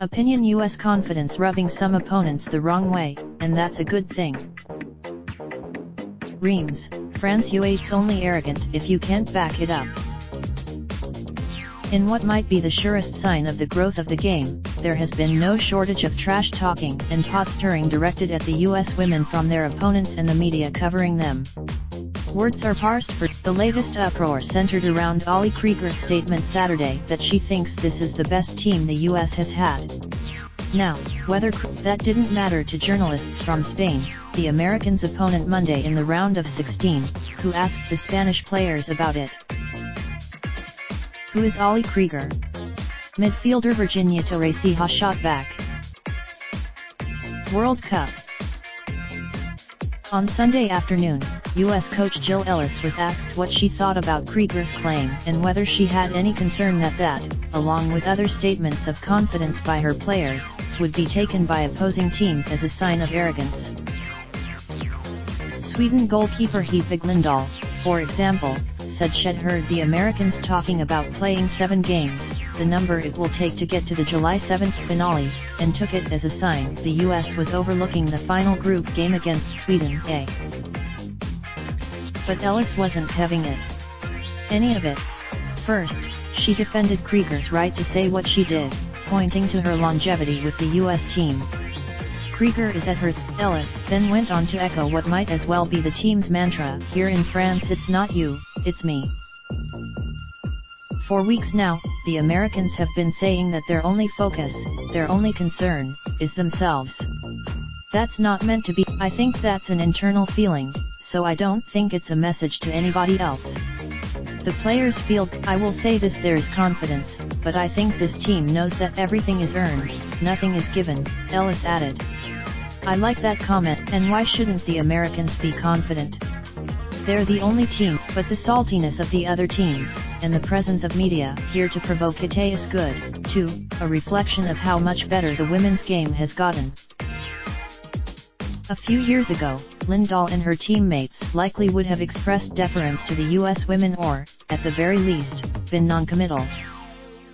Opinion: US confidence rubbing some opponents the wrong way, and that's a good thing. Reims, France: it's only arrogant if you can't back it up. In what might be the surest sign of the growth of the game, there has been no shortage of trash talking and pot stirring directed at the US women from their opponents and the media covering them. Words are parsed for the latest uproar centered around Ollie Krieger's statement Saturday that she thinks this is the best team the US has had. Now, whether that didn't matter to journalists from Spain, the Americans' opponent Monday in the round of 16, who asked the Spanish players about it. Who is Ollie Krieger? Midfielder Virginia Torres has shot back. World Cup. On Sunday afternoon, US coach Jill Ellis was asked what she thought about Krieger's claim and whether she had any concern that, along with other statements of confidence by her players, would be taken by opposing teams as a sign of arrogance. Sweden goalkeeper Hedvig Lindahl, for example, said she'd heard the Americans talking about playing 7 games, the number it will take to get to the July 7 finale, and took it as a sign the US was overlooking the final group game against Sweden. But Ellis wasn't having it. Any of it. First, she defended Krieger's right to say what she did, pointing to her longevity with the US team. Krieger is at her Ellis then went on to echo what might as well be the team's mantra: here in France it's not you, it's me. For weeks now, the Americans have been saying that their only focus, their only concern, is themselves. That's not meant to be. I think that's an internal feeling, so I don't think it's a message to anybody else. The players feel, I will say this, there is confidence, but I think this team knows that everything is earned, nothing is given, Ellis added. I like that comment, and why shouldn't the Americans be confident? They're the only team, but the saltiness of the other teams, and the presence of media here to provoke it is good, too, a reflection of how much better the women's game has gotten. A few years ago, Lindahl and her teammates likely would have expressed deference to the US women or, at the very least, been non-committal.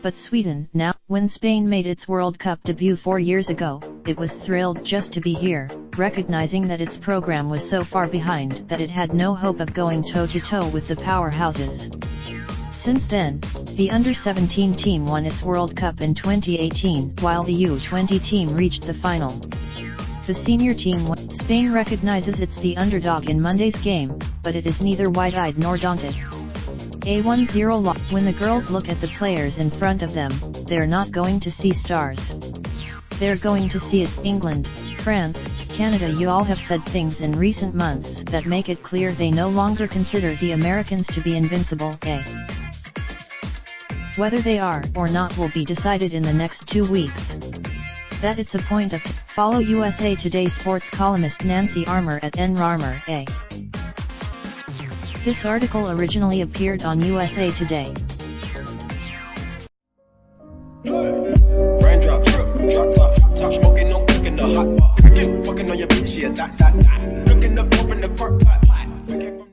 But Sweden, now, when Spain made its World Cup debut 4 years ago, it was thrilled just to be here, recognizing that its program was so far behind that it had no hope of going toe-to-toe with the powerhouses. Since then, the Under-17 team won its World Cup in 2018, while the U20 team reached the final. The senior team won. Spain recognizes it's the underdog in Monday's game, but it is neither wide-eyed nor daunted. A 1-0 loss. When the girls look at the players in front of them, they're not going to see stars. They're going to see it. England, France, Canada, you all have said things in recent months that make it clear they no longer consider the Americans to be invincible. Whether they are or not will be decided in the next 2 weeks. That it's a point of. Follow USA Today sports columnist Nancy Armour at NRarmer. This article originally appeared on USA Today. Raindrop, drop top smoking, no cooking the hot pot. Fucking on your bitch, yeah, that. Looking up, open the park pot.